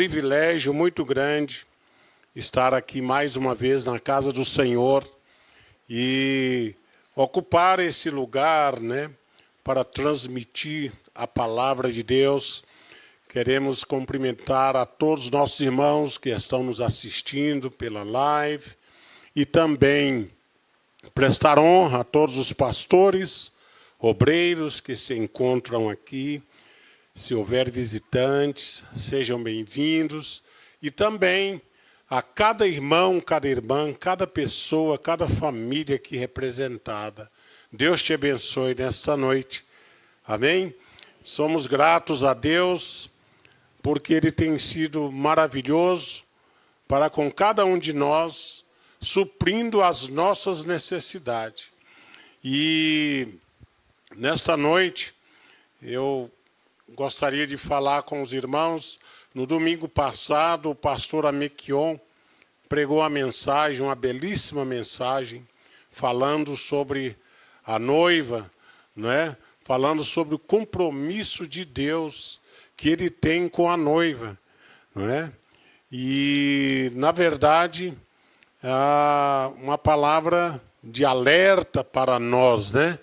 privilégio muito grande estar aqui mais uma vez na casa do Senhor e ocupar esse lugar, né, para transmitir a palavra de Deus. Queremos cumprimentar a todos os nossos irmãos que estão nos assistindo pela live e também prestar honra a todos os pastores, obreiros que se encontram aqui. Se houver visitantes, sejam bem-vindos. E também a cada irmão, cada irmã, cada pessoa, cada família aqui representada. Deus te abençoe nesta noite. Amém? Somos gratos a Deus, porque Ele tem sido maravilhoso para com cada um de nós, suprindo as nossas necessidades. E nesta noite, eu gostaria de falar com os irmãos. No domingo passado, o pastor Amequion pregou uma belíssima mensagem, falando sobre a noiva, né? Falando sobre o compromisso de Deus que Ele tem com a noiva, não é? E, na verdade, uma palavra de alerta para nós, né?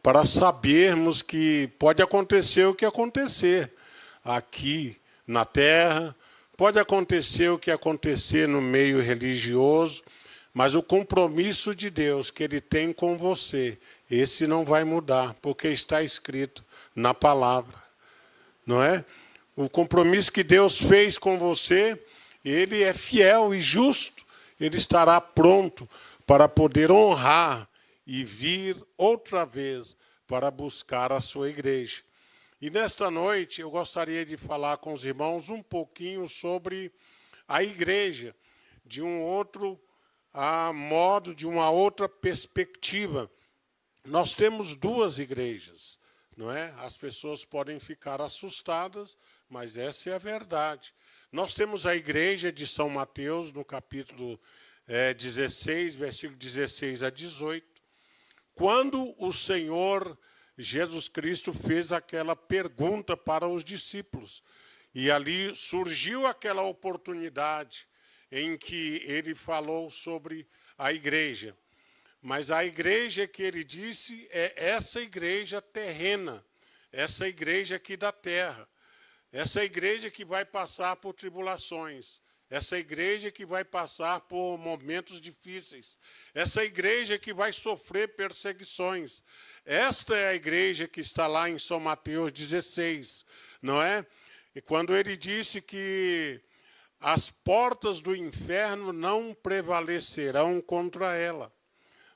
Para sabermos que pode acontecer o que acontecer aqui na terra, pode acontecer o que acontecer no meio religioso, mas o compromisso de Deus que Ele tem com você, esse não vai mudar, porque está escrito na palavra, não é? O compromisso que Deus fez com você, Ele é fiel e justo, Ele estará pronto para poder honrar e vir outra vez para buscar a sua igreja. E nesta noite eu gostaria de falar com os irmãos um pouquinho sobre a igreja, de um outro modo, de uma outra perspectiva. Nós temos duas igrejas, não é? As pessoas podem ficar assustadas, mas essa é a verdade. Nós temos a igreja de São Mateus, no capítulo 16, versículo 16 a 18, quando o Senhor Jesus Cristo fez aquela pergunta para os discípulos. E ali surgiu aquela oportunidade em que ele falou sobre a igreja. Mas a igreja que ele disse é essa igreja terrena, essa igreja aqui da terra, essa igreja que vai passar por tribulações, essa igreja que vai passar por momentos difíceis, essa igreja que vai sofrer perseguições. Esta é a igreja que está lá em São Mateus 16, não é? E quando ele disse que as portas do inferno não prevalecerão contra ela,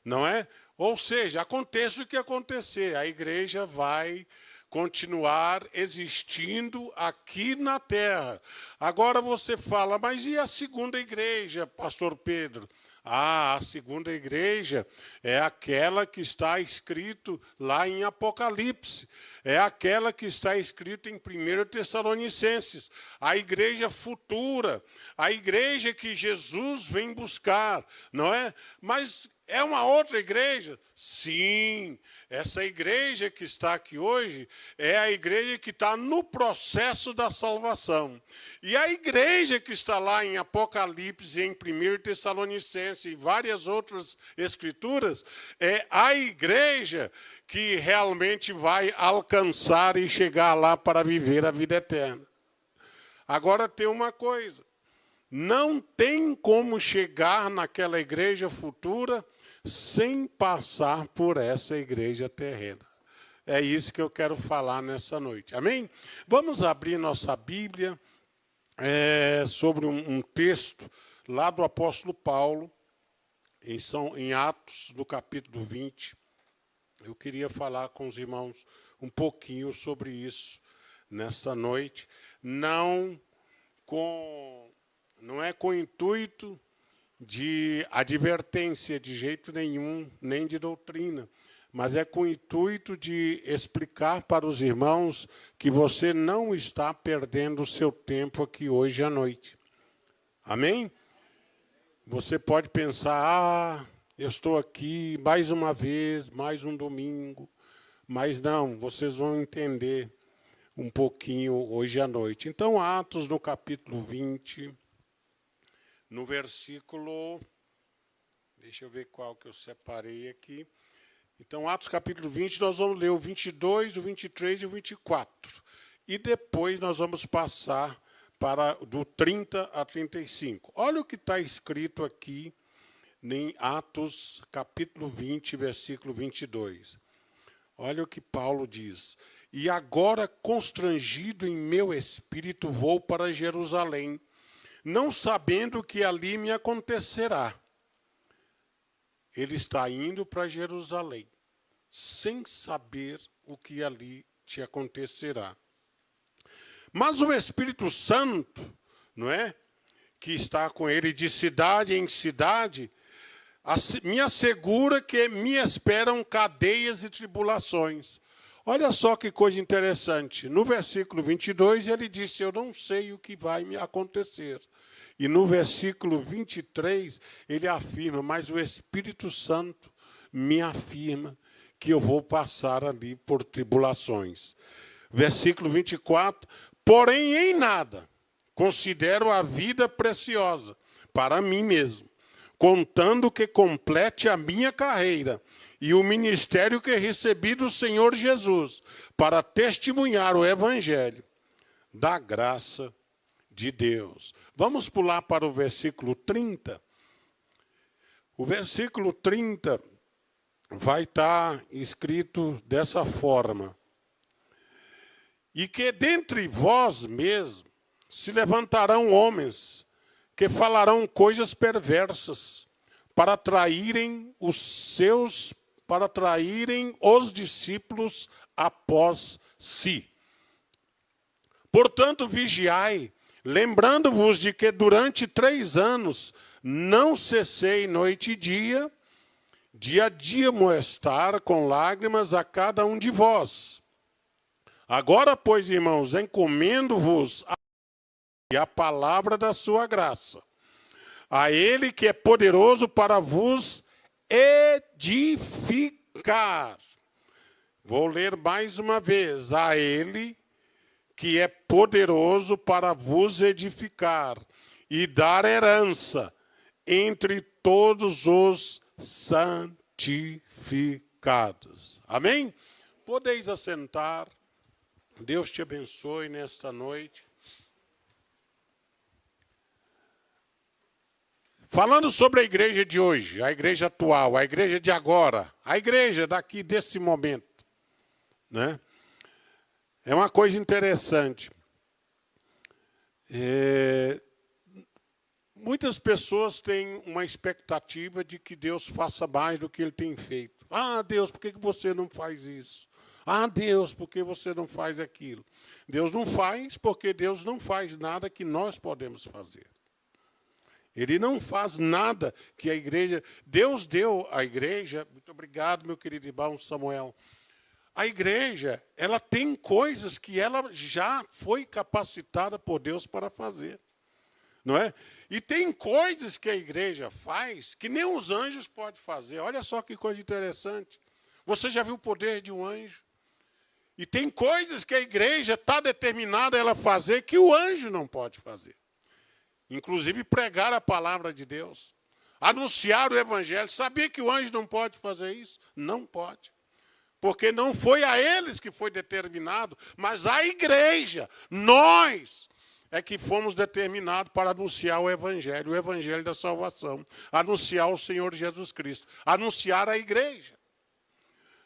não é? Ou seja, aconteça o que acontecer, a igreja vai continuar existindo aqui na terra. Agora você fala, mas e a segunda igreja, pastor Pedro? A segunda igreja é aquela que está escrito lá em Apocalipse. É aquela que está escrito em 1 Tessalonicenses. A igreja futura, a igreja que Jesus vem buscar, não é? Mas é uma outra igreja? Sim, essa igreja que está aqui hoje é a igreja que está no processo da salvação. E a igreja que está lá em Apocalipse, em 1 Tessalonicenses e várias outras escrituras, é a igreja que realmente vai alcançar e chegar lá para viver a vida eterna. Agora tem uma coisa, não tem como chegar naquela igreja futura sem passar por essa igreja terrena. É isso que eu quero falar nessa noite. Amém? Vamos abrir nossa Bíblia sobre um texto lá do apóstolo Paulo, em Atos, do capítulo 20. Eu queria falar com os irmãos um pouquinho sobre isso nesta noite. Não é com o intuito de advertência de jeito nenhum, nem de doutrina, mas é com o intuito de explicar para os irmãos que você não está perdendo o seu tempo aqui hoje à noite. Amém? Você pode pensar, eu estou aqui mais uma vez, mais um domingo, mas não, vocês vão entender. um pouquinho hoje à noite. Então, Atos, no capítulo 20, no versículo... Deixa eu ver qual que eu separei aqui. Então, Atos capítulo 20, nós vamos ler o 22, o 23 e o 24. E depois nós vamos passar para do 30 a 35. Olha o que está escrito aqui em Atos capítulo 20, versículo 22. Olha o que Paulo diz. E agora, constrangido em meu espírito, vou para Jerusalém, não sabendo o que ali me acontecerá. Ele está indo para Jerusalém, sem saber o que ali te acontecerá. Mas o Espírito Santo, não é, que está com ele de cidade em cidade, me assegura que me esperam cadeias e tribulações. Olha só que coisa interessante. No versículo 22, ele disse, eu não sei o que vai me acontecer. E no versículo 23, ele afirma, mas o Espírito Santo me afirma que eu vou passar ali por tribulações. Versículo 24, porém em nada considero a vida preciosa para mim mesmo, contando que complete a minha carreira e o ministério que recebi do Senhor Jesus, para testemunhar o Evangelho da graça de Deus. Vamos pular para o versículo 30. O versículo 30 vai estar escrito dessa forma. E que dentre vós mesmos se levantarão homens que falarão coisas perversas para atraírem os discípulos após si. Portanto, vigiai, lembrando-vos de que durante 3 anos não cessei noite e dia de admoestar com lágrimas a cada um de vós. Agora, pois, irmãos, encomendo-vos a palavra da sua graça, a ele que é poderoso para vos edificar. Vou ler mais uma vez. A ele que é poderoso para vos edificar e dar herança entre todos os santificados. Amém? Podeis assentar. Deus te abençoe nesta noite. Falando sobre a igreja de hoje, a igreja atual, a igreja de agora, a igreja daqui desse momento, né? É uma coisa interessante. Muitas pessoas têm uma expectativa de que Deus faça mais do que Ele tem feito. Ah, Deus, por que você não faz isso? Ah, Deus, por que você não faz aquilo? Deus não faz porque Deus não faz nada que nós podemos fazer. Ele não faz nada que a igreja... Deus deu à igreja... Muito obrigado, meu querido irmão Samuel. A igreja, ela tem coisas que ela já foi capacitada por Deus para fazer. Não é? E tem coisas que a igreja faz que nem os anjos podem fazer. Olha só que coisa interessante. Você já viu o poder de um anjo? E tem coisas que a igreja está determinada a ela fazer que o anjo não pode fazer. Inclusive pregar a palavra de Deus. Anunciar o evangelho. Sabia que o anjo não pode fazer isso? Não pode. Porque não foi a eles que foi determinado, mas a igreja, nós, é que fomos determinados para anunciar o evangelho da salvação, anunciar o Senhor Jesus Cristo, anunciar a igreja.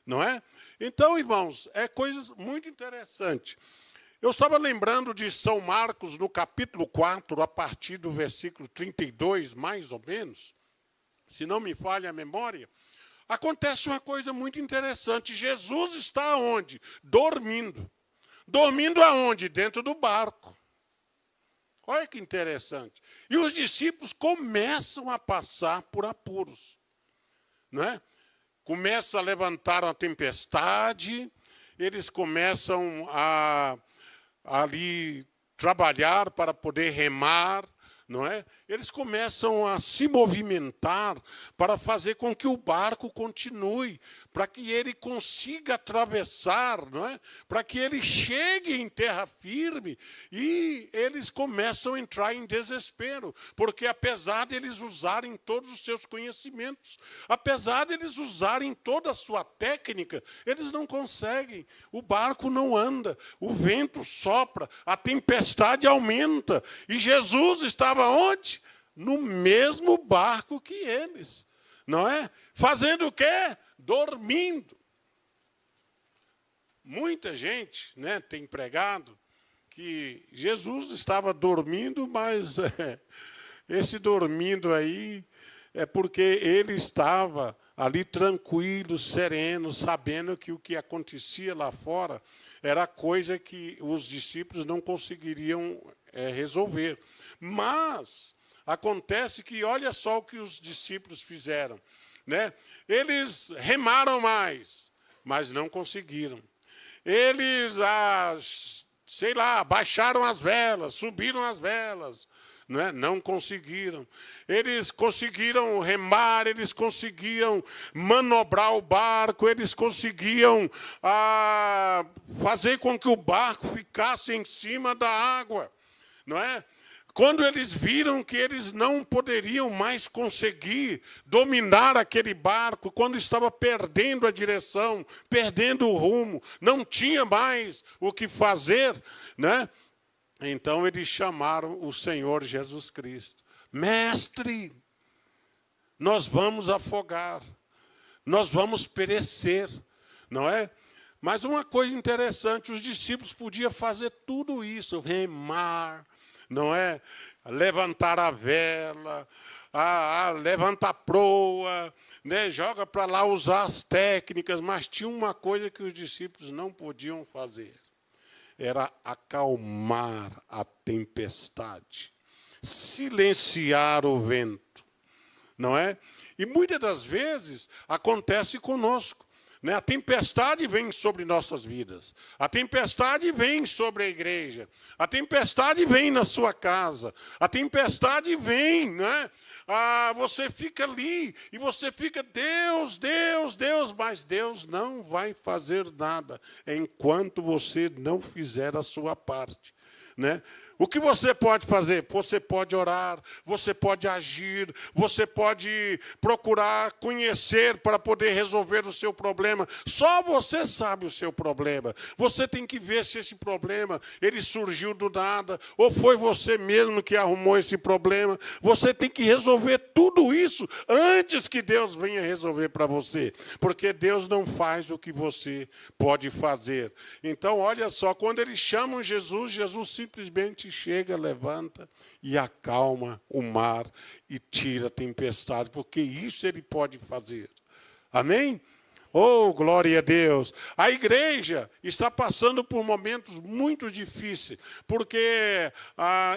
Não é? Então, irmãos, é coisa muito interessante. Eu estava lembrando de São Marcos, no capítulo 4, a partir do versículo 32, mais ou menos, se não me falha a memória, acontece uma coisa muito interessante. Jesus está onde? Dormindo. Dormindo aonde? Dentro do barco. Olha que interessante. E os discípulos começam a passar por apuros. Não é? Começa a levantar a tempestade, eles começam a ali trabalhar para poder remar, não é? Eles começam a se movimentar para fazer com que o barco continue, para que ele consiga atravessar, não é? Para que ele chegue em terra firme, e eles começam a entrar em desespero, porque apesar de eles usarem todos os seus conhecimentos, apesar de eles usarem toda a sua técnica, eles não conseguem. O barco não anda, o vento sopra, a tempestade aumenta, e Jesus estava onde? No mesmo barco que eles, não é? Fazendo o quê? Dormindo. Muita gente, né, tem pregado que Jesus estava dormindo, mas esse dormindo aí é porque ele estava ali tranquilo, sereno, sabendo que o que acontecia lá fora era coisa que os discípulos não conseguiriam resolver. Mas acontece que, olha só o que os discípulos fizeram, né? Eles remaram mais, mas não conseguiram. Eles, sei lá, baixaram as velas, subiram as velas, não conseguiram. Eles conseguiram remar, eles conseguiam manobrar o barco, eles conseguiam fazer com que o barco ficasse em cima da água, não é? Quando eles viram que eles não poderiam mais conseguir dominar aquele barco, quando estava perdendo a direção, perdendo o rumo, não tinha mais o que fazer, né? Então eles chamaram o Senhor Jesus Cristo. Mestre, nós vamos afogar, nós vamos perecer, não é? Mas uma coisa interessante, os discípulos podiam fazer tudo isso, remar, não é? Levantar a vela, levanta a proa, né? Joga para lá, usar as técnicas, mas tinha uma coisa que os discípulos não podiam fazer. Era acalmar a tempestade, silenciar o vento, não é? E muitas das vezes acontece conosco. A tempestade vem sobre nossas vidas, a tempestade vem sobre a igreja, a tempestade vem na sua casa, a tempestade vem, né? Você fica ali e você fica, Deus, Deus, Deus, mas Deus não vai fazer nada enquanto você não fizer a sua parte, né? O que você pode fazer? Você pode orar, você pode agir, você pode procurar conhecer para poder resolver o seu problema. Só você sabe o seu problema. Você tem que ver se esse problema ele surgiu do nada, ou foi você mesmo que arrumou esse problema. Você tem que resolver tudo isso antes que Deus venha resolver para você, porque Deus não faz o que você pode fazer. Então, olha só, quando eles chamam Jesus, Jesus simplesmente chega, levanta e acalma o mar e tira a tempestade, porque isso ele pode fazer. Amém? Oh, glória a Deus! A igreja está passando por momentos muito difíceis, porque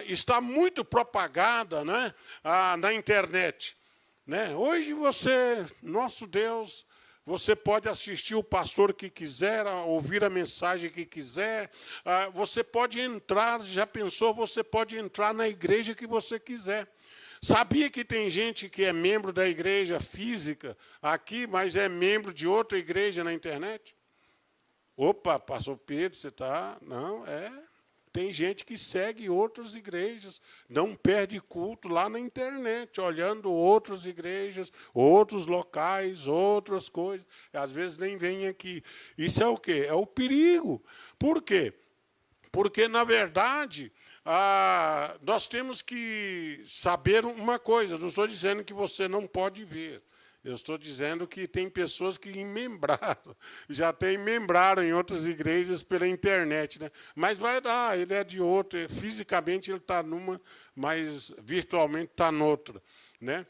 está muito propagada, né, na internet. Né? Hoje nosso Deus, você pode assistir o pastor que quiser, ouvir a mensagem que quiser. Você pode entrar, já pensou, você pode entrar na igreja que você quiser. Sabia que tem gente que é membro da igreja física aqui, mas é membro de outra igreja na internet? Opa, pastor Pedro, você está... Não, tem gente que segue outras igrejas, não perde culto lá na internet, olhando outras igrejas, outros locais, outras coisas. Às vezes nem vem aqui. Isso é o quê? É o perigo. Por quê? Porque, na verdade, nós temos que saber uma coisa. Não estou dizendo que você não pode ver. Eu estou dizendo que tem pessoas que membraram, já membraram em outras igrejas pela internet, né? Mas vai dar, ele é de outra, fisicamente ele está numa, mas virtualmente está noutra, né?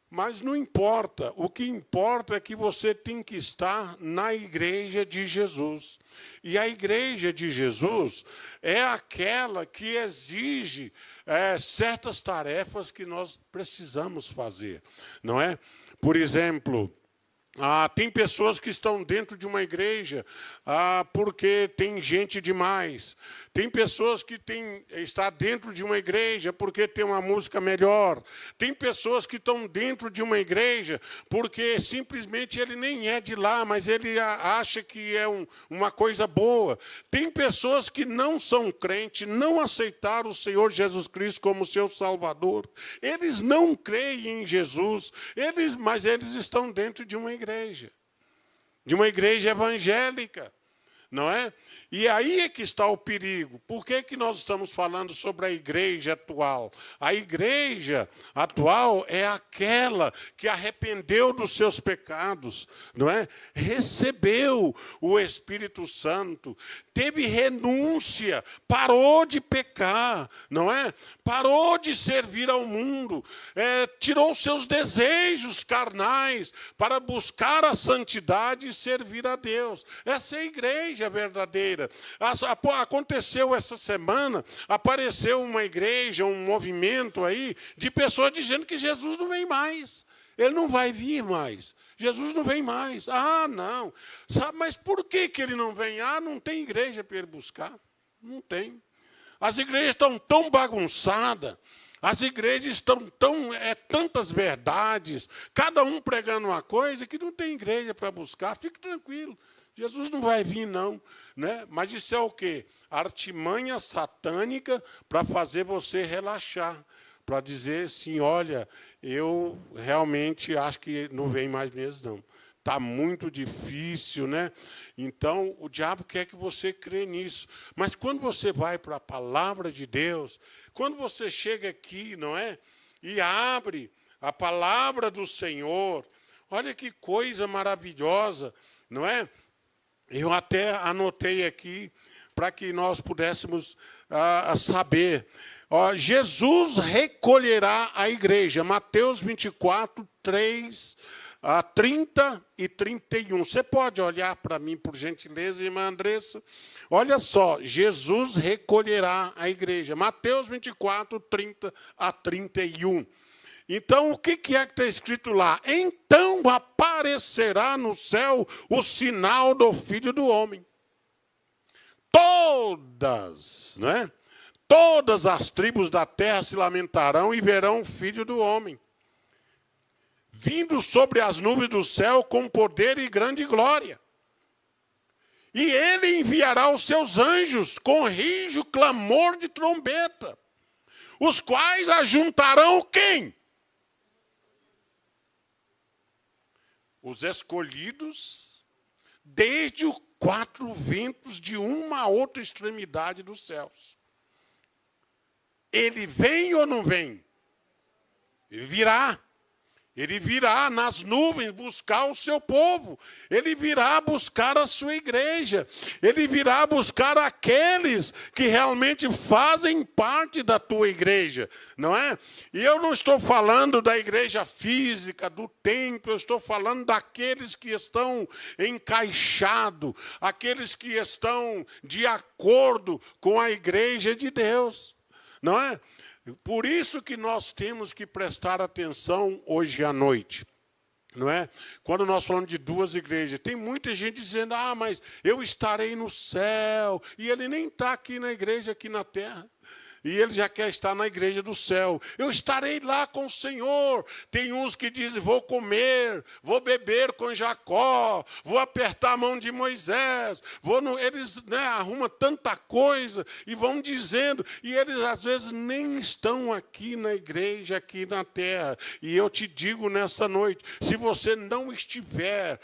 Mas não importa, o que importa é que você tem que estar na igreja de Jesus. E a igreja de Jesus é aquela que exige certas tarefas que nós precisamos fazer, não é? Por exemplo, tem pessoas que estão dentro de uma igreja porque tem gente demais. Tem pessoas que está dentro de uma igreja porque tem uma música melhor. Tem pessoas que estão dentro de uma igreja porque simplesmente ele nem é de lá, mas ele acha que é uma coisa boa. Tem pessoas que não são crentes, não aceitaram o Senhor Jesus Cristo como seu Salvador. Eles não creem em Jesus, mas eles estão dentro de uma igreja evangélica, não é? E aí é que está o perigo. Por que nós estamos falando sobre a igreja atual? A igreja atual é aquela que arrependeu dos seus pecados, não é? Recebeu o Espírito Santo, teve renúncia, parou de pecar, não é? Parou de servir ao mundo, tirou seus desejos carnais para buscar a santidade e servir a Deus. Essa é a igreja verdadeira. Aconteceu essa semana, apareceu uma igreja, um movimento aí, de pessoas dizendo que Jesus não vem mais. Ele não vai vir mais. Jesus não vem mais. Ah, não. Sabe, mas por que ele não vem? Ah, não tem igreja para ele buscar. Não tem. As igrejas estão tão bagunçadas. As igrejas estão tantas verdades, cada um pregando uma coisa, que não tem igreja para buscar. Fique tranquilo. Jesus não vai vir, não. Né? Mas isso é o quê? Artimanha satânica para fazer você relaxar. Para dizer assim, olha, eu realmente acho que não vem mais mesmo, não. Está muito difícil, né? Então, o diabo quer que você crê nisso. Mas quando você vai para a palavra de Deus, quando você chega aqui, não é? E abre a palavra do Senhor, olha que coisa maravilhosa, não é? Eu até anotei aqui para que nós pudéssemos saber. Jesus recolherá a igreja. Mateus 24, 3, 30 e 31. Você pode olhar para mim, por gentileza, irmã Andressa? Olha só, Jesus recolherá a igreja. Mateus 24, 30 a 31. Então, o que é que está escrito lá? Então aparecerá no céu o sinal do Filho do Homem. Todas, né? Todas as tribos da terra se lamentarão e verão o Filho do Homem, vindo sobre as nuvens do céu com poder e grande glória. E ele enviará os seus anjos com rijo clamor de trombeta, os quais ajuntarão quem? Os escolhidos, desde os quatro ventos de uma a outra extremidade dos céus. Ele vem ou não vem? Ele virá. Ele virá nas nuvens buscar o seu povo. Ele virá buscar a sua igreja. Ele virá buscar aqueles que realmente fazem parte da tua igreja, não é? E eu não estou falando da igreja física, do templo, eu estou falando daqueles que estão encaixados, aqueles que estão de acordo com a igreja de Deus, não é? Por isso que nós temos que prestar atenção hoje à noite, não é? Quando nós falamos de duas igrejas, tem muita gente dizendo, mas eu estarei no céu, e ele nem está aqui na igreja, aqui na terra. E ele já quer estar na igreja do céu. Eu estarei lá com o Senhor. Tem uns que dizem, vou comer, vou beber com Jacó, vou apertar a mão de Moisés. Eles arrumam tanta coisa e vão dizendo. E eles, às vezes, nem estão aqui na igreja, aqui na terra. E eu te digo nessa noite, se você não estiver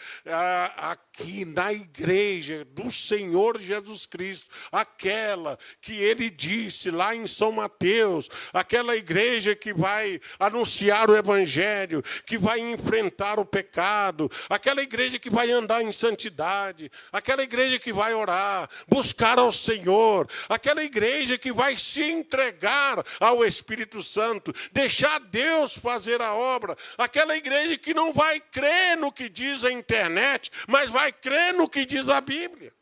aqui na igreja do Senhor Jesus Cristo, aquela que ele disse lá em São Mateus, aquela igreja que vai anunciar o evangelho, que vai enfrentar o pecado, aquela igreja que vai andar em santidade, aquela igreja que vai orar, buscar ao Senhor, aquela igreja que vai se entregar ao Espírito Santo, deixar Deus fazer a obra, aquela igreja que não vai crer no que diz a internet, mas vai crer no que diz a Bíblia.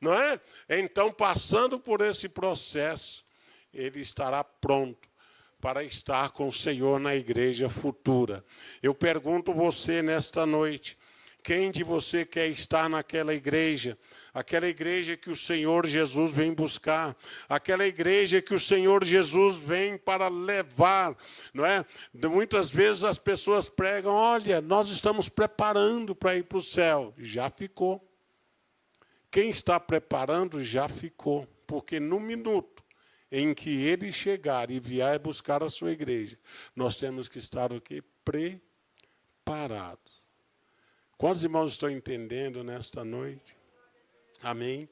Não é? Então, passando por esse processo, ele estará pronto para estar com o Senhor na igreja futura. Eu pergunto você nesta noite, Quem de você quer estar naquela igreja? Aquela igreja que o Senhor Jesus vem buscar, aquela igreja que o Senhor Jesus vem para levar, não é? Muitas vezes as pessoas pregam, olha, nós estamos preparando para ir para o céu. Já ficou. Quem está preparando já ficou, porque no minuto em que ele chegar e vier buscar a sua igreja, nós temos que estar o quê? Preparados. Quantos irmãos estão entendendo nesta noite? Amém?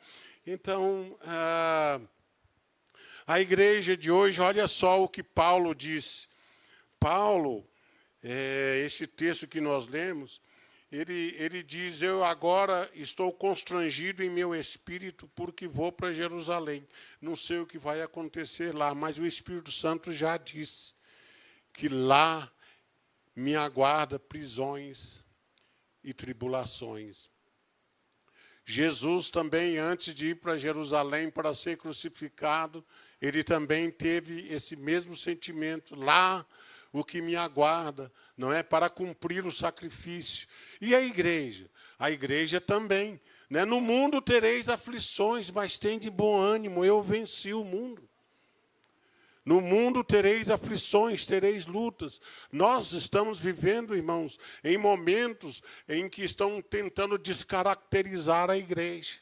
Então, a igreja de hoje, olha só o que Paulo disse. Paulo, esse texto que nós lemos, ele diz, eu agora estou constrangido em meu espírito porque vou para Jerusalém. Não sei o que vai acontecer lá, mas o Espírito Santo já disse que lá me aguarda prisões e tribulações. Jesus também, antes de ir para Jerusalém para ser crucificado, ele também teve esse mesmo sentimento. Lá, o que me aguarda, não é? Para cumprir o sacrifício. E a igreja? A igreja também. Né? No mundo tereis aflições, mas tende bom ânimo, eu venci o mundo. No mundo tereis aflições, tereis lutas. Nós estamos vivendo, irmãos, em momentos em que estão tentando descaracterizar a igreja.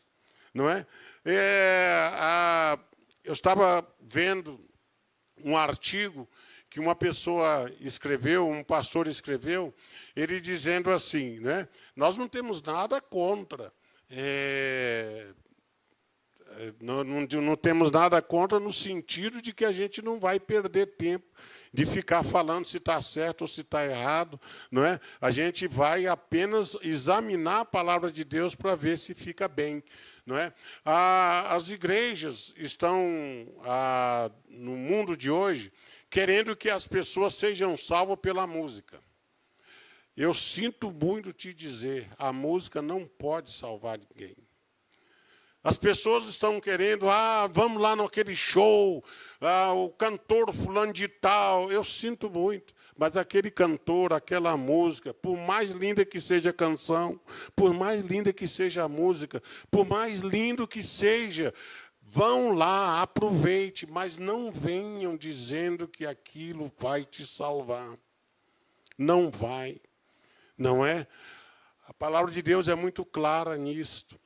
Não é? Eu estava vendo um artigo que uma pessoa escreveu, um pastor escreveu, ele dizendo assim, né? Nós não temos nada contra... Não temos nada contra no sentido de que a gente não vai perder tempo de ficar falando se está certo ou se está errado, não é? A gente vai apenas examinar a palavra de Deus para ver se fica bem, não é? As igrejas estão, no mundo de hoje, querendo que as pessoas sejam salvas pela música. Eu sinto muito te dizer, a música não pode salvar ninguém. As pessoas estão querendo, vamos lá naquele show, o cantor fulano de tal. Eu sinto muito, mas aquele cantor, aquela música, por mais linda que seja a canção, por mais linda que seja a música, por mais lindo que seja, vão lá, aproveite, mas não venham dizendo que aquilo vai te salvar. Não vai, não é? A palavra de Deus é muito clara nisto.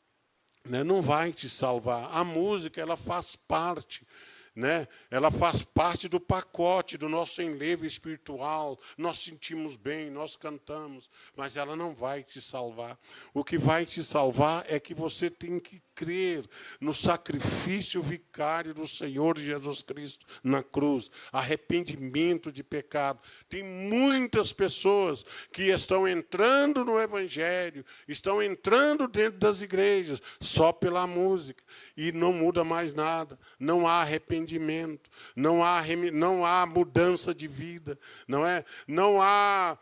Não vai te salvar. A música, ela faz parte, né? Ela faz parte do pacote do nosso enlevo espiritual. Nós sentimos bem, nós cantamos, mas ela não vai te salvar. O que vai te salvar é que você tem que crer no sacrifício vicário do Senhor Jesus Cristo na cruz, arrependimento de pecado. Tem muitas pessoas que estão entrando no Evangelho, estão entrando dentro das igrejas só pela música e não muda mais nada, não há arrependimento, não há mudança de vida, não é? Não há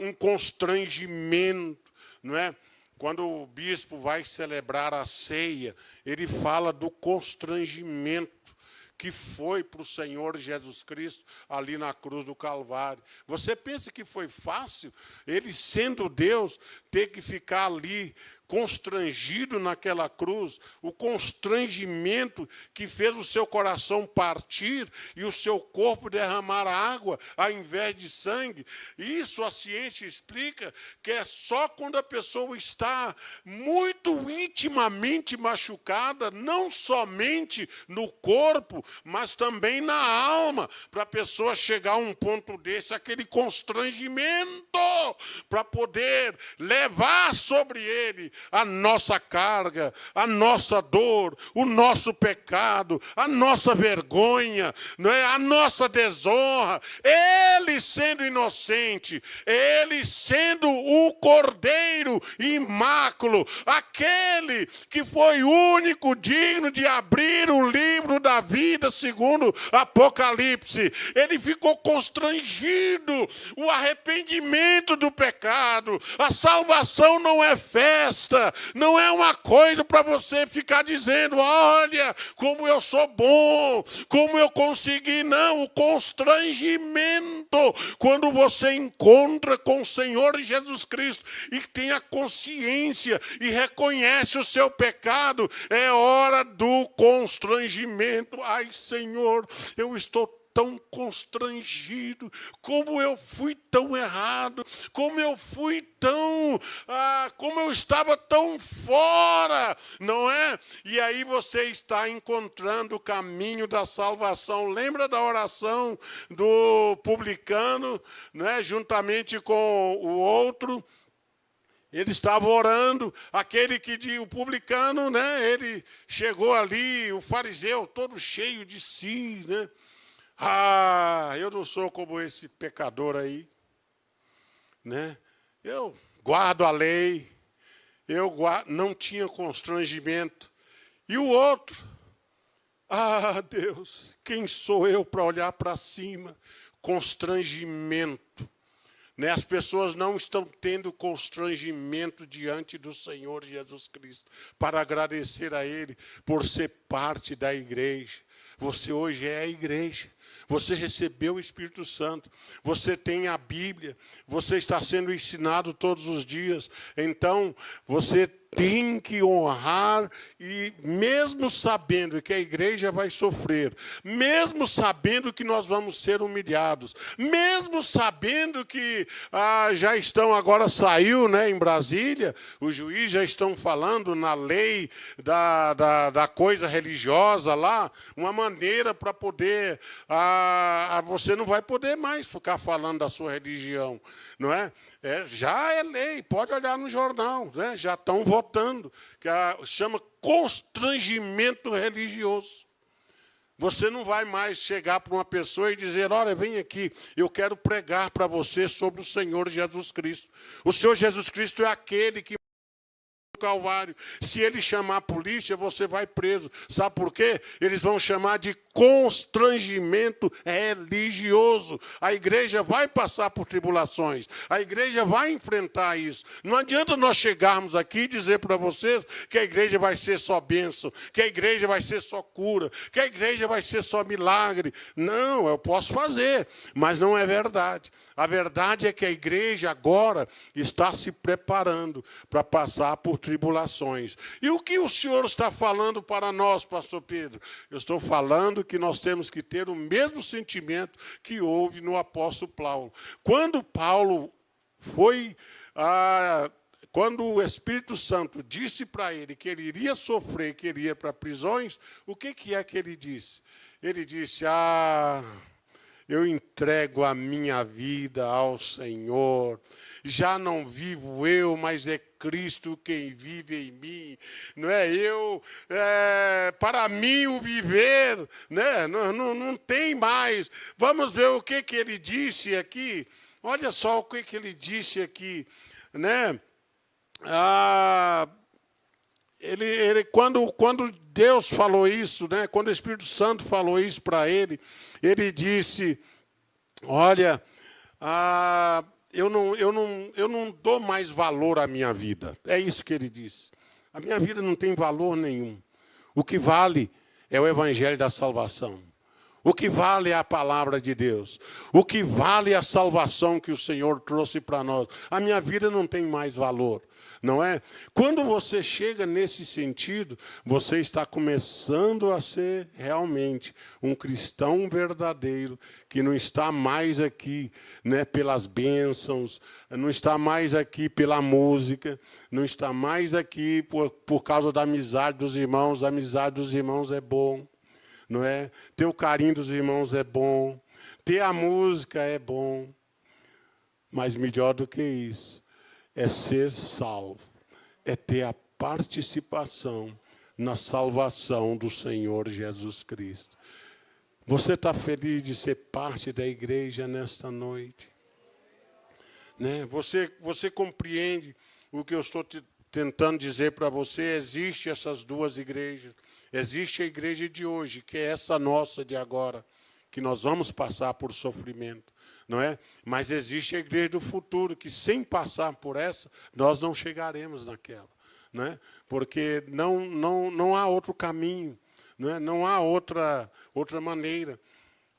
um constrangimento, não é? Quando o bispo vai celebrar a ceia, ele fala do constrangimento que foi para o Senhor Jesus Cristo ali na cruz do Calvário. Você pensa que foi fácil? Ele, sendo Deus, ter que ficar ali constrangido naquela cruz, o constrangimento que fez o seu coração partir e o seu corpo derramar água ao invés de sangue. Isso a ciência explica que é só quando a pessoa está muito intimamente machucada, não somente no corpo, mas também na alma, para a pessoa chegar a um ponto desse, aquele constrangimento, para poder levar sobre ele a nossa carga, a nossa dor, o nosso pecado, a nossa vergonha, não é? A nossa desonra. Ele sendo inocente, ele sendo o Cordeiro imáculo, aquele que foi único digno de abrir o livro da vida, segundo Apocalipse. Ele ficou constrangido, o arrependimento do pecado. A salvação não é festa. festa, não é uma coisa para você ficar dizendo, olha, como eu sou bom, como eu consegui. Não, o constrangimento, quando você encontra com o Senhor Jesus Cristo e tem a consciência e reconhece o seu pecado, é hora do constrangimento. Ai, Senhor, eu estou tão constrangido, como eu fui tão errado, como eu fui tão, como eu estava tão fora, não é? E aí você está encontrando o caminho da salvação. Lembra da oração do publicano, né, juntamente com o outro? Ele estava orando, o publicano, né, ele chegou ali, o fariseu todo cheio de si, né? Eu não sou como esse pecador aí, né? Eu guardo a lei, não tinha constrangimento. E o outro, Deus, quem sou eu para olhar para cima? Constrangimento. Né? As pessoas não estão tendo constrangimento diante do Senhor Jesus Cristo para agradecer a Ele por ser parte da igreja. Você hoje é a igreja. Você recebeu o Espírito Santo, você tem a Bíblia, você está sendo ensinado todos os dias. Então, você tem que honrar, e mesmo sabendo que a igreja vai sofrer, mesmo sabendo que nós vamos ser humilhados, mesmo sabendo que já estão, agora saiu, né, em Brasília, os juízes já estão falando na lei da coisa religiosa lá, uma maneira para poder, você não vai poder mais ficar falando da sua religião, não é? Já é lei, pode olhar no jornal, né? Já estão votando, que chama constrangimento religioso. Você não vai mais chegar para uma pessoa e dizer, olha, vem aqui, eu quero pregar para você sobre o Senhor Jesus Cristo. O Senhor Jesus Cristo é aquele que Calvário. Se ele chamar a polícia, você vai preso. Sabe por quê? Eles vão chamar de constrangimento religioso. A igreja vai passar por tribulações. A igreja vai enfrentar isso. Não adianta nós chegarmos aqui e dizer para vocês que a igreja vai ser só bênção, que a igreja vai ser só cura, que a igreja vai ser só milagre. Não, eu posso fazer, mas não é verdade. A verdade é que a igreja agora está se preparando para passar por tribulações. E o que o Senhor está falando para nós, pastor Pedro? Eu estou falando que nós temos que ter o mesmo sentimento que houve no apóstolo Paulo. Quando Paulo foi, quando o Espírito Santo disse para ele que ele iria sofrer, que ele ia para prisões, o que é que ele disse? Ele disse, eu entrego a minha vida ao Senhor. Já não vivo eu, mas é Cristo quem vive em mim. Não é eu, para mim o viver, né? Não tem mais. Vamos ver o que ele disse aqui. Olha só o que ele disse aqui, né? Quando Deus falou isso, né? Quando o Espírito Santo falou isso para ele, ele disse, olha, eu não dou mais valor à minha vida. É isso que ele disse. A minha vida não tem valor nenhum. O que vale é o evangelho da salvação. O que vale é a palavra de Deus. O que vale é a salvação que o Senhor trouxe para nós. A minha vida não tem mais valor, não é? Quando você chega nesse sentido, você está começando a ser realmente um cristão verdadeiro, que não está mais aqui, né, pelas bênçãos, não está mais aqui pela música, não está mais aqui por causa da amizade dos irmãos. A amizade dos irmãos é bom. Não é? Ter o carinho dos irmãos é bom, ter a música é bom, mas melhor do que isso é ser salvo, é ter a participação na salvação do Senhor Jesus Cristo. Você está feliz de ser parte da igreja nesta noite? Né? Você compreende o que eu estou tentando dizer para você? Existem essas duas igrejas. Existe a igreja de hoje, que é essa nossa de agora, que nós vamos passar por sofrimento, não é? Mas existe a igreja do futuro, que sem passar por essa, nós não chegaremos naquela. né? Porque não há outro caminho, né? Não há outra maneira.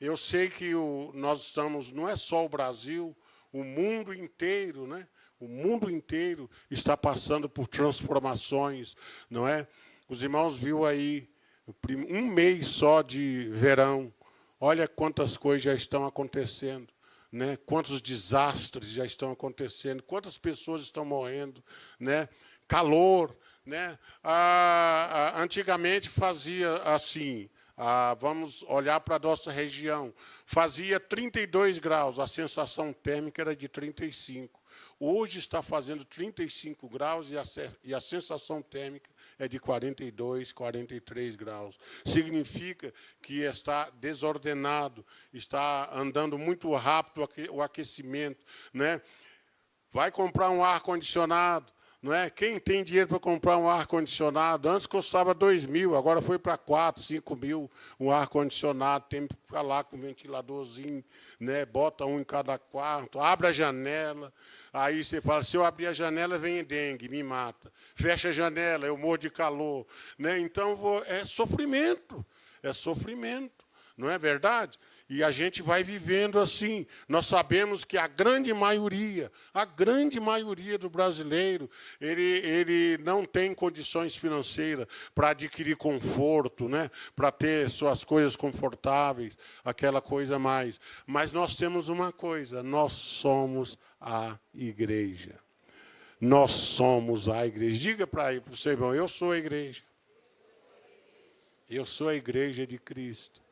Eu sei que nós estamos, não é só o Brasil, o mundo inteiro, né? O mundo inteiro está passando por transformações, não é? Os irmãos viram aí um mês só de verão. Olha quantas coisas já estão acontecendo, né? Quantos desastres já estão acontecendo, quantas pessoas estão morrendo, né? Calor, né? Antigamente fazia assim. Vamos olhar para a nossa região. Fazia 32 graus, a sensação térmica era de 35. Hoje está fazendo 35 graus e a sensação térmica é de 42, 43 graus. Significa que está desordenado, está andando muito rápido o aquecimento, né? Vai comprar um ar-condicionado, não é? Quem tem dinheiro para comprar um ar-condicionado? Antes custava 2.000, agora foi para 4, 5.000 um ar-condicionado. Tem que ficar lá com um ventiladorzinho, né? Bota um em cada quarto, abre a janela. Aí você fala, se eu abrir a janela, vem dengue, me mata. Fecha a janela, eu morro de calor, né? Então, é sofrimento, não é verdade? E a gente vai vivendo assim. Nós sabemos que a grande maioria do brasileiro, ele não tem condições financeiras para adquirir conforto, né? Para ter suas coisas confortáveis, aquela coisa mais. Mas nós temos uma coisa, nós somos a igreja. Nós somos a igreja. Diga para o seu irmão, eu sou a igreja. Eu sou a igreja de Cristo.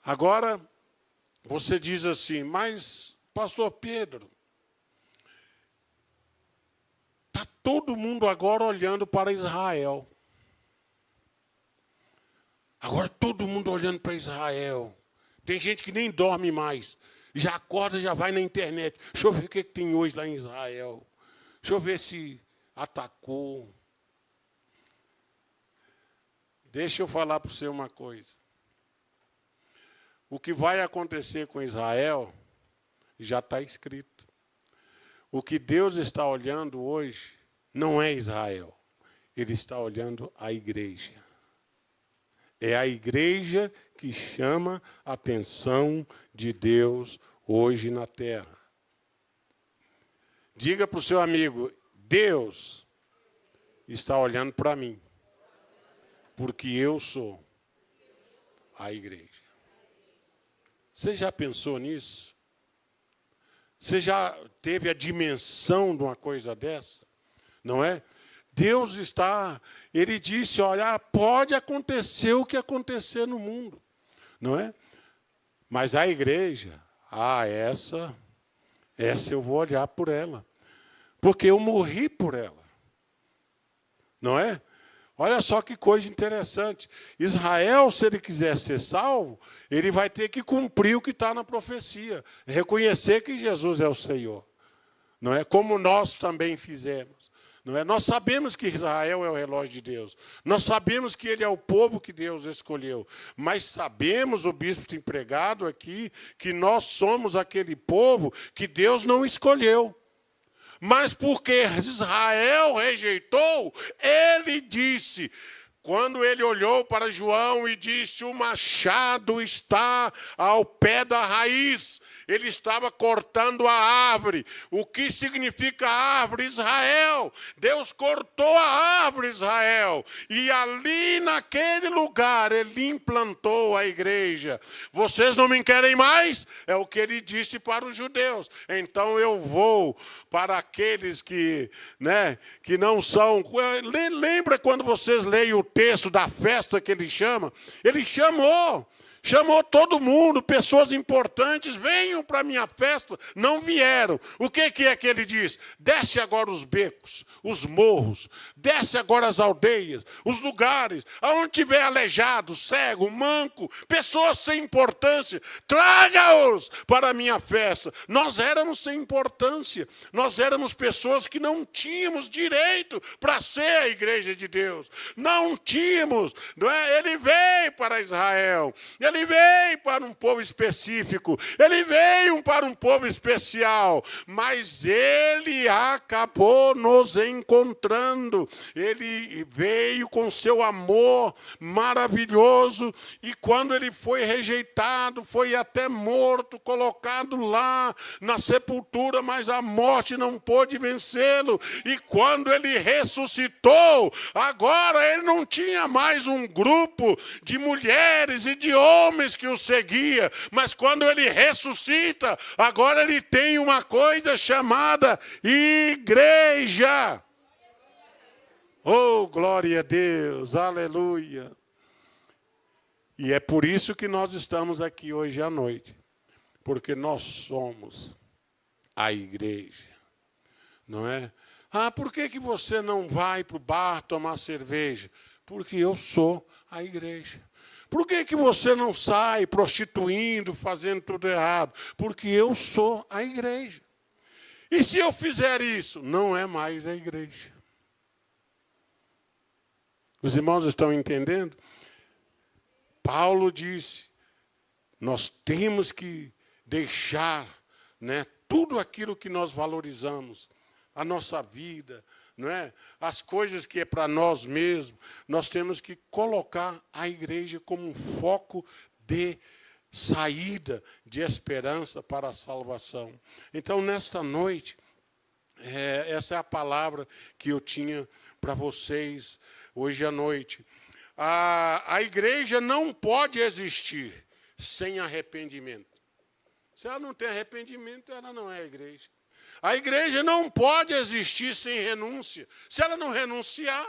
Agora, você diz assim, mas, pastor Pedro, está todo mundo agora olhando para Israel. Agora todo mundo olhando para Israel. Tem gente que nem dorme mais. Já acorda, já vai na internet. Deixa eu ver o que tem hoje lá em Israel. Deixa eu ver se atacou. Deixa eu falar para você uma coisa. O que vai acontecer com Israel já está escrito. O que Deus está olhando hoje não é Israel. Ele está olhando a igreja. É a igreja que chama a atenção de Deus hoje na terra. Diga para o seu amigo, Deus está olhando para mim, porque eu sou a igreja. Você já pensou nisso? Você já teve a dimensão de uma coisa dessa? Não é? Deus está, ele disse, olha, pode acontecer o que acontecer no mundo, não é? Mas a igreja, essa eu vou olhar por ela, porque eu morri por ela, não é? Olha só que coisa interessante. Israel, se ele quiser ser salvo, ele vai ter que cumprir o que está na profecia, reconhecer que Jesus é o Senhor, não é? Como nós também fizemos. Não é? Nós sabemos que Israel é o relógio de Deus. Nós sabemos que ele é o povo que Deus escolheu. Mas sabemos, o bispo tem pregado aqui, que nós somos aquele povo que Deus não escolheu. Mas porque Israel rejeitou, ele disse... Quando ele olhou para João e disse, o machado está ao pé da raiz. Ele estava cortando a árvore. O que significa árvore? Israel. Deus cortou a árvore, Israel. E ali, naquele lugar, ele implantou a igreja. Vocês não me querem mais? É o que ele disse para os judeus. Então eu vou para aqueles que não são... Lembra quando vocês leem o texto da festa que ele chama? Ele chamou todo mundo, pessoas importantes, venham para a minha festa, não vieram. O que é que ele diz? Desce agora os becos, os morros, desce agora as aldeias, os lugares, aonde tiver aleijado, cego, manco, pessoas sem importância, traga-os para a minha festa. Nós éramos sem importância, nós éramos pessoas que não tínhamos direito para ser a igreja de Deus, não tínhamos, não é? Ele veio para Israel, Ele veio para um povo específico, ele veio para um povo especial, mas ele acabou nos encontrando. Ele veio com seu amor maravilhoso, e quando ele foi rejeitado, foi até morto, colocado lá na sepultura, mas a morte não pôde vencê-lo. E quando ele ressuscitou, agora ele não tinha mais um grupo de mulheres e de homens que o seguia, mas quando ele ressuscita, agora ele tem uma coisa chamada igreja. Oh, glória a Deus, aleluia. E é por isso que nós estamos aqui hoje à noite, porque nós somos a igreja, não é? Ah, por que você não vai para o bar tomar cerveja? Porque eu sou a igreja. Por que você não sai prostituindo, fazendo tudo errado? Porque eu sou a igreja. E se eu fizer isso, não é mais a igreja. Os irmãos estão entendendo? Paulo disse, nós temos que deixar, né, tudo aquilo que nós valorizamos, a nossa vida, não é? As coisas que é para nós mesmos, nós temos que colocar a igreja como um foco de saída, de esperança para a salvação. Então, nesta noite, essa é a palavra que eu tinha para vocês hoje à noite. A igreja não pode existir sem arrependimento. Se ela não tem arrependimento, ela não é a igreja. A igreja não pode existir sem renúncia. Se ela não renunciar,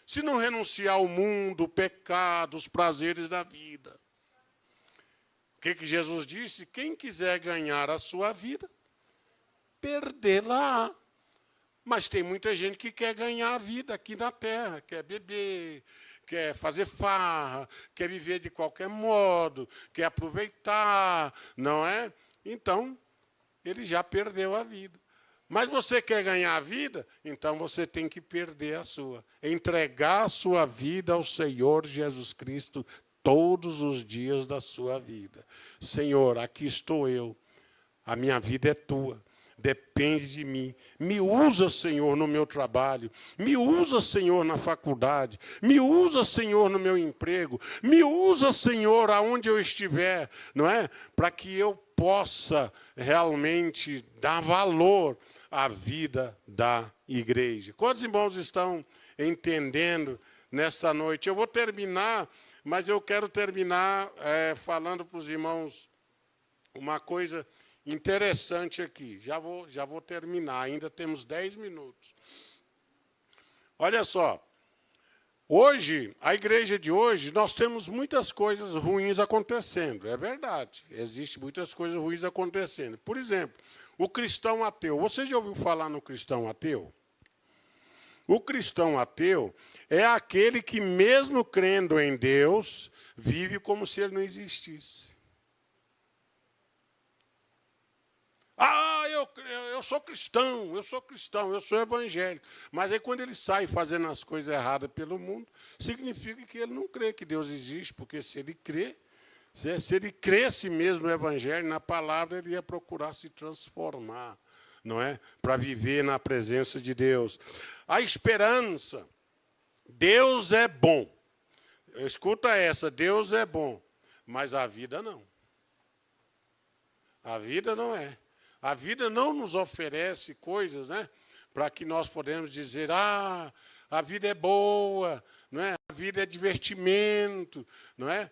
se não renunciar ao mundo, o pecado, os prazeres da vida. O que Jesus disse? Quem quiser ganhar a sua vida, perdê-la. Mas tem muita gente que quer ganhar a vida aqui na terra, quer beber, quer fazer farra, quer viver de qualquer modo, quer aproveitar, não é? Então, ele já perdeu a vida. Mas você quer ganhar a vida? Então você tem que perder a sua. Entregar a sua vida ao Senhor Jesus Cristo todos os dias da sua vida. Senhor, aqui estou eu. A minha vida é tua. Depende de mim. Me usa, Senhor, no meu trabalho. Me usa, Senhor, na faculdade. Me usa, Senhor, no meu emprego. Me usa, Senhor, aonde eu estiver, não é? Para que eu possa realmente dar valor à vida da igreja. Quantos irmãos estão entendendo nesta noite? Eu vou terminar, mas eu quero terminar falando para os irmãos uma coisa interessante aqui. Já vou terminar, ainda temos 10 minutos. Olha só, hoje, a igreja de hoje, nós temos muitas coisas ruins acontecendo, é verdade. Existem muitas coisas ruins acontecendo. Por exemplo, o cristão ateu. Você já ouviu falar no cristão ateu? O cristão ateu é aquele que, mesmo crendo em Deus, vive como se ele não existisse. Ah, eu sou cristão, eu sou evangélico. Mas aí quando ele sai fazendo as coisas erradas pelo mundo, significa que ele não crê que Deus existe, porque se ele cresce mesmo no evangelho, na palavra, ele ia procurar se transformar, não é? Para viver na presença de Deus. A esperança. Deus é bom. Escuta essa, Deus é bom, mas a vida não. A vida não é. A vida não nos oferece coisas, né, para que nós podemos dizer, a vida é boa, não é? A vida é divertimento, não é?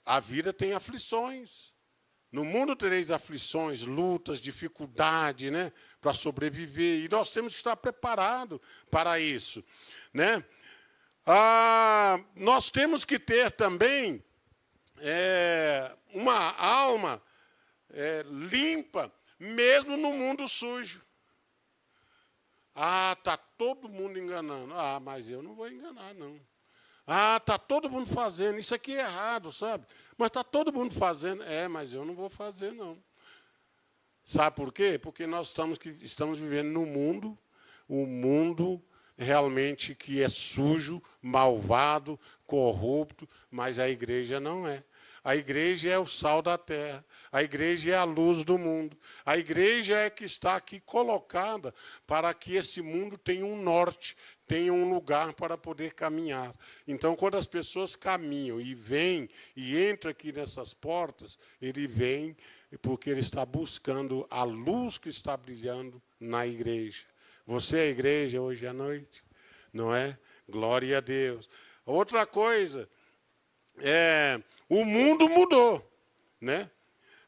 A vida tem aflições. No mundo tereis aflições, lutas, dificuldade, né, para sobreviver. E nós temos que estar preparados para isso, né? Nós temos que ter também uma alma limpa, mesmo no mundo sujo. Está todo mundo enganando. Mas eu não vou enganar, não. Está todo mundo fazendo. Isso aqui é errado, sabe? Mas está todo mundo fazendo. Mas eu não vou fazer, não. Sabe por quê? Porque nós estamos vivendo num mundo, um mundo realmente que é sujo, malvado, corrupto, mas a igreja não é. A igreja é o sal da terra. A igreja é a luz do mundo. A igreja é que está aqui colocada para que esse mundo tenha um norte, tenha um lugar para poder caminhar. Então, quando as pessoas caminham e vêm e entram aqui nessas portas, ele vem porque ele está buscando a luz que está brilhando na igreja. Você é a igreja hoje à noite? Não é? Glória a Deus. Outra coisa, o mundo mudou, né?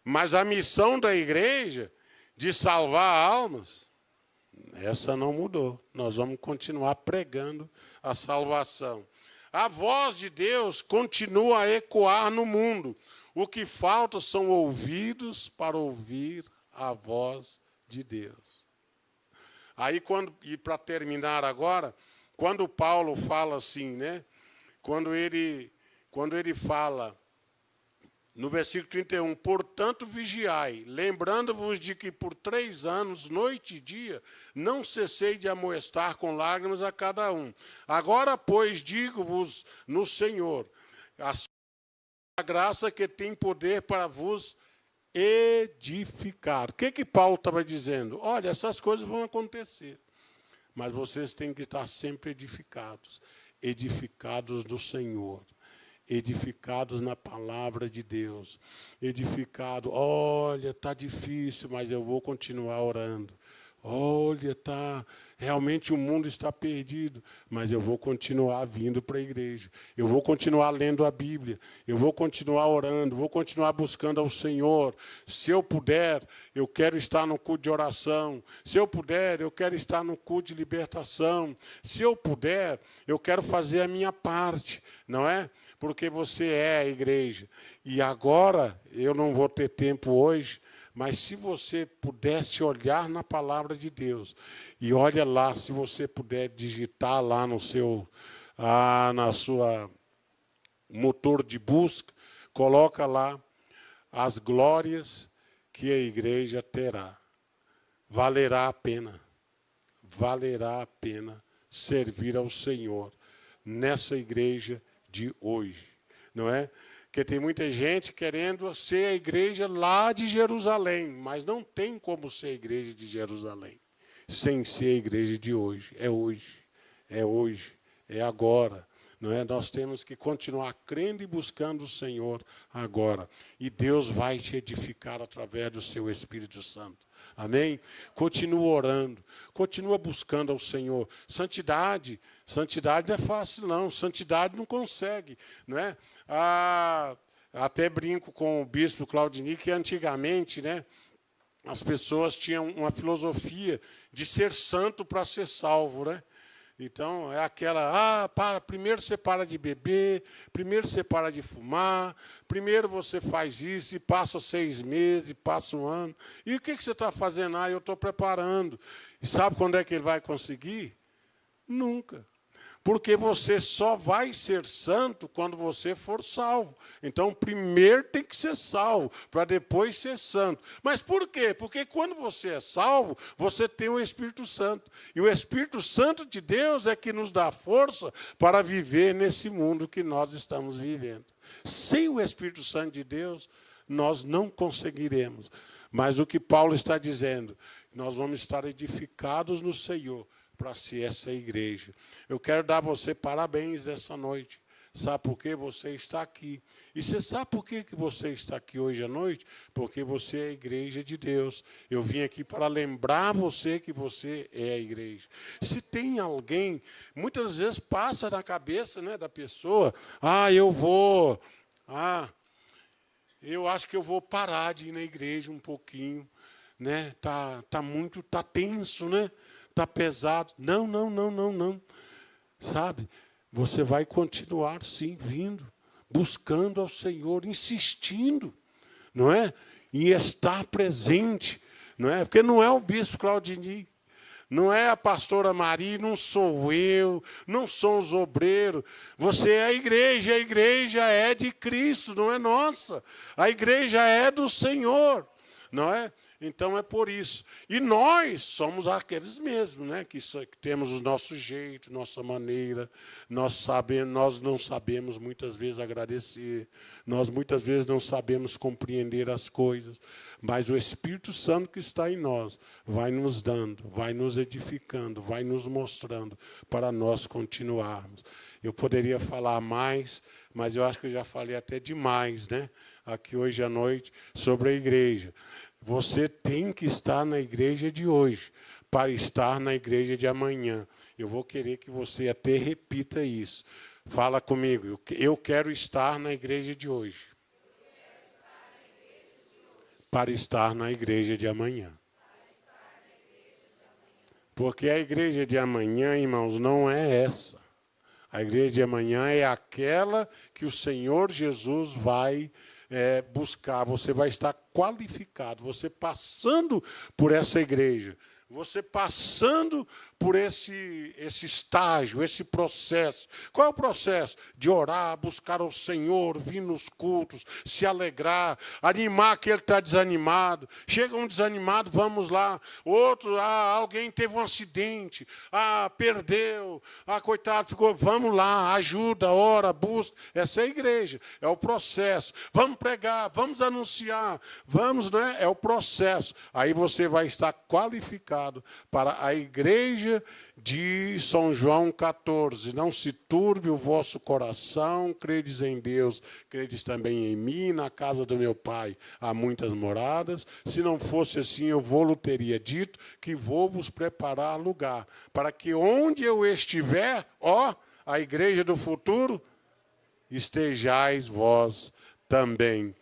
Mas a missão da igreja de salvar almas, essa não mudou. Nós vamos continuar pregando a salvação. A voz de Deus continua a ecoar no mundo. O que falta são ouvidos para ouvir a voz de Deus. Aí, e para terminar agora, quando Paulo fala assim, né? Quando ele fala no versículo 31, portanto, vigiai, lembrando-vos de que por 3 anos, noite e dia, não cessei de amoestar com lágrimas a cada um. Agora, pois, digo-vos no Senhor, a sua graça que tem poder para vos edificar. O que Paulo estava dizendo? Olha, essas coisas vão acontecer, mas vocês têm que estar sempre edificados, edificados do Senhor. Edificados na palavra de Deus, edificado, olha, está difícil, mas eu vou continuar orando. Olha, realmente o mundo está perdido, mas eu vou continuar vindo para a igreja. Eu vou continuar lendo a Bíblia, eu vou continuar orando, vou continuar buscando ao Senhor. Se eu puder, eu quero estar no culto de oração. Se eu puder, eu quero estar no culto de libertação. Se eu puder, eu quero fazer a minha parte, não é? Porque você é a igreja. E agora, eu não vou ter tempo hoje, mas se você pudesse olhar na palavra de Deus, e olha lá, se você puder digitar lá no seu, na sua motor de busca, coloca lá as glórias que a igreja terá. Valerá a pena servir ao Senhor nessa igreja de hoje, não é? Porque tem muita gente querendo ser a igreja lá de Jerusalém, mas não tem como ser a igreja de Jerusalém sem ser a igreja de hoje. É hoje, é agora, não é? Nós temos que continuar crendo e buscando o Senhor agora, e Deus vai te edificar através do seu Espírito Santo. Amém? Continua orando, continua buscando ao Senhor. Santidade não é fácil, não. Santidade não consegue, não é? Até brinco com o bispo Claudini, que antigamente, né, as pessoas tinham uma filosofia de ser santo para ser salvo, né? Então, é aquela, primeiro você para de beber, primeiro você para de fumar, primeiro você faz isso, e passa 6 meses, passa 1 ano. E o que você está fazendo? Eu estou preparando. E sabe quando é que ele vai conseguir? Nunca. Porque você só vai ser santo quando você for salvo. Então, primeiro tem que ser salvo, para depois ser santo. Mas por quê? Porque quando você é salvo, você tem o Espírito Santo. E o Espírito Santo de Deus é que nos dá força para viver nesse mundo que nós estamos vivendo. Sem o Espírito Santo de Deus, nós não conseguiremos. Mas o que Paulo está dizendo, nós vamos estar edificados no Senhor, para ser essa igreja. Eu quero dar a você parabéns nessa noite. Sabe por que você está aqui? E você sabe por que você está aqui hoje à noite? Porque você é a igreja de Deus. Eu vim aqui para lembrar você que você é a igreja. Se tem alguém, muitas vezes passa na cabeça, né, da pessoa, eu acho que eu vou parar de ir na igreja um pouquinho, né? Tá tenso, né? Está pesado. Não. Sabe? Você vai continuar, sim, vindo, buscando ao Senhor, insistindo, não é? E estar presente, não é? Porque não é o bispo Claudini, não é a pastora Maria, não sou eu, não são os obreiros. Você é a igreja é de Cristo, não é nossa. A igreja é do Senhor, não é? Então é por isso. E nós somos aqueles mesmos, né? Que temos o nosso jeito, nossa maneira. Nós não sabemos muitas vezes agradecer. Nós muitas vezes não sabemos compreender as coisas. Mas o Espírito Santo que está em nós vai nos dando, vai nos edificando, vai nos mostrando para nós continuarmos. Eu poderia falar mais, mas eu acho que eu já falei até demais, né? Aqui hoje à noite sobre a igreja. Você tem que estar na igreja de hoje para estar na igreja de amanhã. Eu vou querer que você até repita isso. Fala comigo. Eu quero estar na igreja de hoje para estar na igreja de amanhã. Porque a igreja de amanhã, irmãos, não é essa. A igreja de amanhã é aquela que o Senhor Jesus vai buscar. Você vai estar qualificado, você passando por essa igreja, você passando por esse estágio, esse processo. Qual é o processo? De orar, buscar o Senhor, vir nos cultos, se alegrar, animar aquele que está desanimado. Chega um desanimado, vamos lá. Outro, alguém teve um acidente, perdeu, coitado, ficou, vamos lá, ajuda, ora, busca. Essa é a igreja, é o processo. Vamos pregar, vamos anunciar, vamos, né? É o processo. Aí você vai estar qualificado para a igreja de São João 14, não se turbe o vosso coração, credes em Deus, credes também em mim, na casa do meu Pai há muitas moradas, se não fosse assim eu vou-lo teria dito, que vou vos preparar lugar, para que onde eu estiver, a igreja do futuro, estejais vós também.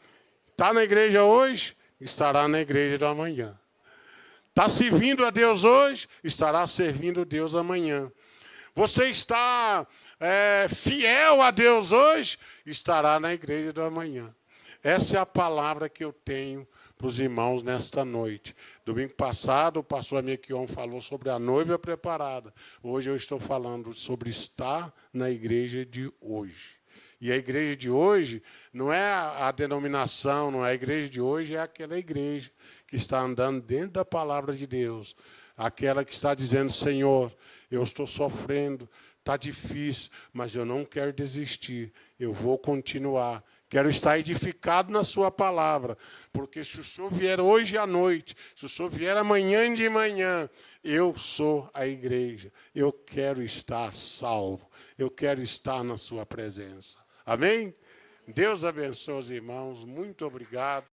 Está na igreja hoje? Estará na igreja do amanhã. Está servindo a Deus hoje, estará servindo a Deus amanhã. Você está fiel a Deus hoje, estará na igreja do amanhã. Essa é a palavra que eu tenho para os irmãos nesta noite. Domingo passado, o pastor Amequion falou sobre a noiva preparada. Hoje eu estou falando sobre estar na igreja de hoje. E a igreja de hoje não é a denominação, não é a igreja de hoje, é aquela igreja que está andando dentro da palavra de Deus. Aquela que está dizendo, Senhor, eu estou sofrendo, está difícil, mas eu não quero desistir, eu vou continuar. Quero estar edificado na sua palavra, porque se o Senhor vier hoje à noite, se o Senhor vier amanhã de manhã, eu sou a igreja, eu quero estar salvo, eu quero estar na sua presença. Amém? Deus abençoe os irmãos, muito obrigado.